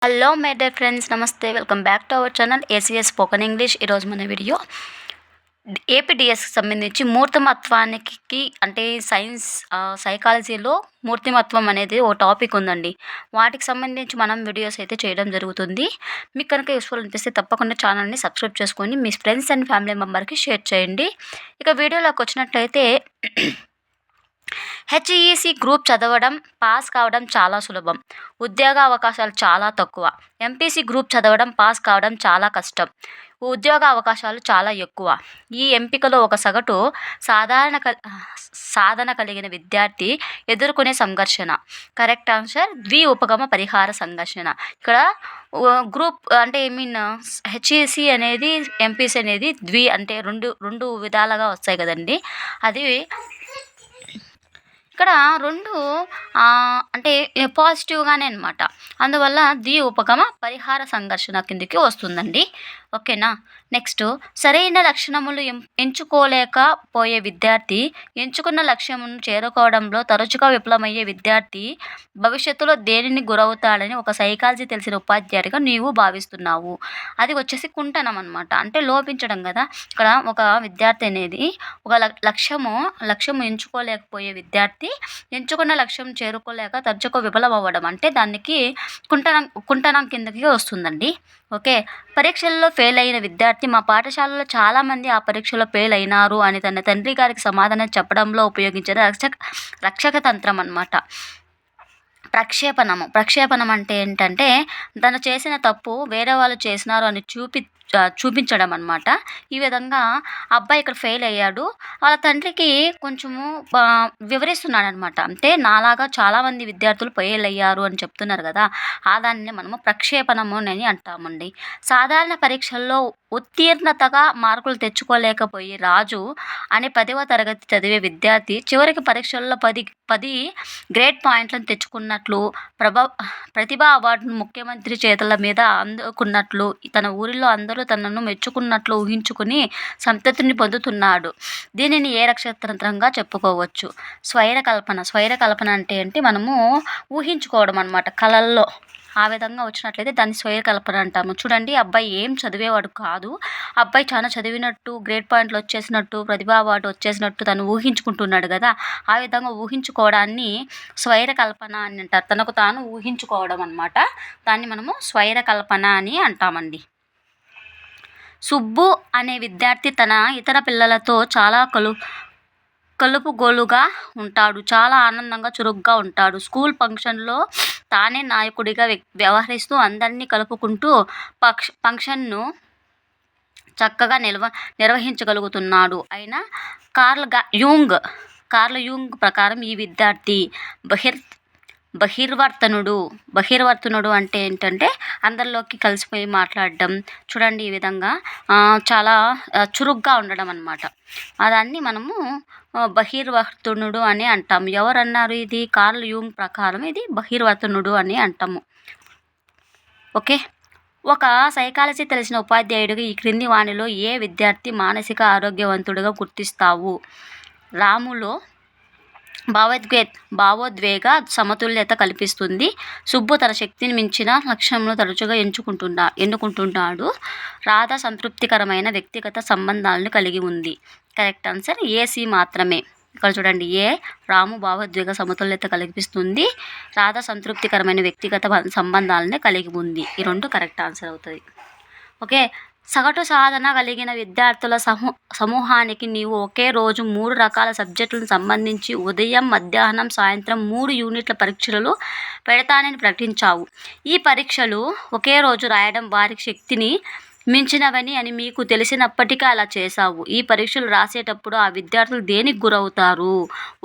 Hello my dear friends, నమస్తే. Welcome back to our channel ACS spoken English. ఈరోజు మన video ఏపీడిఎస్కి సంబంధించి మూర్తిమత్వానికి అంటే సైన్స్ సైకాలజీలో మూర్తిమత్వం అనేది ఓ టాపిక్ ఉందండి. వాటికి సంబంధించి మనం వీడియోస్ అయితే చేయడం జరుగుతుంది. మీకు కనుక యూస్ఫుల్ అనిపిస్తే తప్పకుండా ఛానల్ని సబ్స్క్రైబ్ చేసుకొని మీ ఫ్రెండ్స్ అండ్ ఫ్యామిలీ మెంబర్కి షేర్ చేయండి. ఇక వీడియోలోకి వచ్చినట్లయితే హెచ్ఈసి గ్రూప్ చదవడం పాస్ కావడం చాలా సులభం. ఉద్యోగ అవకాశాలు చాలా తక్కువ. ఎంపీసీ గ్రూప్ చదవడం పాస్ కావడం చాలా కష్టం. ఉద్యోగ అవకాశాలు చాలా ఎక్కువ. ఈ ఎంపికలో ఒక సగటు సాధారణ సాధన కలిగిన విద్యార్థి ఎదుర్కొనే సంఘర్షణ. కరెక్ట్ ఆన్సర్ ఉపగమ పరిహార సంఘర్షణ. ఇక్కడ గ్రూప్ అంటే హెచ్ఈసి అనేది ఎంపీసీ అనేది అంటే రెండు విధాలుగా వస్తాయి కదండి. అది ఇక్కడ 2 అంటే పాజిటివ్‌గానే అనమాట. అందువల్ల ఉపగమ పరిహార సంఘర్షణ కిందకి వస్తుందండి. ఓకేనా. నెక్స్ట్, సరైన లక్షణములు ఎంచుకోలేకపోయే విద్యార్థి ఎంచుకున్న లక్ష్యమును చేరుకోవడంలో తరచుగా విఫలమయ్యే విద్యార్థి భవిష్యత్తులో దేనిని గురవుతాడని ఒక సైకాలజీ తెలిసిన ఉపాధ్యాయుడిగా నీవు భావిస్తున్నావు. అది వచ్చేసి కుంటనం అనమాట. అంటే లోపించడం కదా. ఇక్కడ ఒక విద్యార్థి అనేది ఒక లక్ష్యము ఎంచుకోలేకపోయే విద్యార్థి ఎంచుకున్న లక్ష్యం చేరుకోలేక తరచుగా విఫలం అవ్వడం, అంటే దానికి కుంటనం కిందకి వస్తుందండి. ఓకే. పరీక్షల్లో ఫెయిల్ అయిన విద్యార్థి మా పాఠశాలలో చాలామంది ఆ పరీక్షలో ఫెయిల్ అయినారు అని తన తండ్రి గారికి సమాధానం చెప్పడంలో ఉపయోగించిన రక్షక తంత్రం అన్నమాట. ప్రక్షేపణం అంటే ఏంటంటే తను చేసిన తప్పు వేరే వాళ్ళు చేసినారు అని చూపించడం అనమాట. ఈ విధంగా అబ్బాయి ఇక్కడ ఫెయిల్ అయ్యాడు. వాళ్ళ తండ్రికి కొంచెము వివరిస్తున్నాడనమాట. అంటే నాలాగా చాలామంది విద్యార్థులు ఫెయిల్ అయ్యారు అని చెప్తున్నారు కదా, ఆ దాన్ని మనము ప్రక్షేపణము అని అంటామండి. సాధారణ పరీక్షల్లో ఉత్తీర్ణతగా మార్కులు తెచ్చుకోలేకపోయి రాజు అనే 10వ తరగతి చదివే విద్యార్థి చివరికి పరీక్షల్లో 10 గ్రేడ్ పాయింట్లను తెచ్చుకున్నట్లు, ప్రతిభా అవార్డును ముఖ్యమంత్రి చేతుల మీద అందుకున్నట్లు, తన ఊరిలో అందరూ తనను మెచ్చుకున్నట్లు ఊహించుకుని సంతృప్తిని పొందుతున్నాడు. దీనిని ఏ రక్షతంత్రంగా చెప్పుకోవచ్చు? స్వైర కల్పన అంటే ఏంటి? మనము ఊహించుకోవడం అనమాట కళల్లో. ఆ విధంగా వచ్చినట్లయితే దాన్ని స్వైర కల్పన అంటాము. చూడండి, అబ్బాయి ఏం చదివేవాడు కాదు. అబ్బాయి చాలా చదివినట్టు, గ్రేడ్ పాయింట్లు వచ్చేసినట్టు, ప్రతిభా అవార్డు వచ్చేసినట్టు తను ఊహించుకుంటున్నాడు కదా. ఆ విధంగా ఊహించుకోవడాన్ని స్వైర కల్పన అని అంటారు. తనకు తాను ఊహించుకోవడం అనమాట. దాన్ని మనము స్వైర కల్పన అని అంటామండి. సుబ్బు అనే విద్యార్థి తన ఇతర పిల్లలతో చాలా కలుపుగోలుగా ఉంటాడు. చాలా ఆనందంగా చురుగ్గా ఉంటాడు. స్కూల్ ఫంక్షన్లో తానే నాయకుడిగా వ్యవహరిస్తూ అందరినీ కలుపుకుంటూ ఫంక్షన్ను చక్కగా నిర్వహించగలుగుతున్నాడు. అయినా కార్ల్ యూంగ్ ప్రకారం ఈ విద్యార్థి బహిర్వర్తనుడు అంటే ఏంటంటే అందరిలోకి కలిసిపోయి మాట్లాడడం. చూడండి, ఈ విధంగా చాలా చురుగ్గా ఉండడం అనమాట. దాన్ని మనము బహిర్వర్తనుడు అని అంటాము. ఎవరన్నారు ఇది? కార్ల్ యూంగ్ ప్రకారం ఇది బహిర్వర్తనుడు అని అంటాము. ఓకే. ఒక సైకాలజీ తెలిసిన ఉపాధ్యాయుడిగా ఈ క్రింది వానిలో ఏ విద్యార్థి మానసిక ఆరోగ్యవంతుడిగా గుర్తిస్తావు? రాములో భావోద్వేగ సమతుల్యత కల్పిస్తుంది. సుబ్బు తన శక్తిని మించిన లక్ష్యంను తరచుగా ఎన్నుకుంటున్నాడు. రాధ సంతృప్తికరమైన వ్యక్తిగత సంబంధాలను కలిగి ఉంది. కరెక్ట్ ఆన్సర్ ఏసీ మాత్రమే. ఇక్కడ చూడండి, రాము భావోద్వేగ సమతుల్యత కల్పిస్తుంది, రాధ సంతృప్తికరమైన వ్యక్తిగత సంబంధాలను కలిగి ఉంది. ఈ 2 కరెక్ట్ ఆన్సర్ అవుతుంది. ఓకే. సగటు సాధన కలిగిన విద్యార్థుల సమూహానికి నీవు ఒకే రోజు 3 రకాల సబ్జెక్టులకు సంబంధించి ఉదయం, మధ్యాహ్నం, సాయంత్రం 3 యూనిట్ల పరీక్షలు పెడతానని ప్రకటించావు. ఈ పరీక్షలు ఒకే రోజు రాయడం వారి శక్తిని మించినవని అని మీకు తెలిసినప్పటికీ అలా చేశావు. ఈ పరీక్షలు రాసేటప్పుడు ఆ విద్యార్థులు దేనికి గురవుతారు?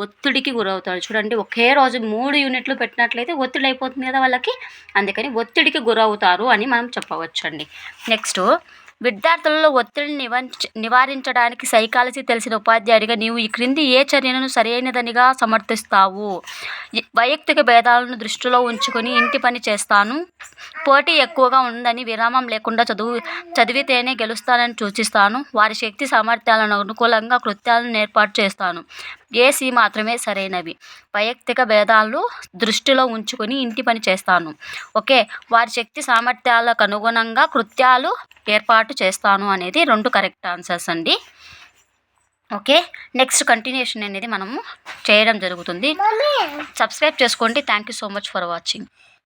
ఒత్తిడికి గురవుతారు. చూడండి, ఒకే రోజు 3 యూనిట్లు పెట్టినట్లయితే ఒత్తిడి అయిపోతుంది కదా వాళ్ళకి. అందుకని ఒత్తిడికి గురవుతారు అని మనం చెప్పవచ్చండి. నెక్స్ట్, విద్యార్థులలో ఒత్తిడిని నివారించడానికి సైకాలజీ తెలిసిన ఉపాధ్యాయుడిగా నీవు ఈ క్రింది ఏ చర్యను సరైనదనిగా సమర్థిస్తావు? వైయక్తిక భేదాలను దృష్టిలో ఉంచుకొని ఇంటి పని చేస్తాను. పోటీ ఎక్కువగా ఉందని విరామం లేకుండా చదివితేనే గెలుస్తానని సూచిస్తాను. వారి శక్తి సామర్థ్యాలను అనుకూలంగా కృత్యాలను ఏర్పాటు చేస్తాను. ఏసీ మాత్రమే సరైనవి. వైయక్తిక భేదాలు దృష్టిలో ఉంచుకొని ఇంటి పని చేస్తాను. ఓకే, వారి శక్తి సామర్థ్యాలకు అనుగుణంగా కృత్యాలు ఏర్పాటు చేస్తాను అనేది 2 కరెక్ట్ ఆన్సర్స్ అండి. ఓకే, నెక్స్ట్ కంటిన్యూషన్ అనేది మనము చేయడం జరుగుతుంది. సబ్స్క్రైబ్ చేసుకోండి. Thank you so much for watching.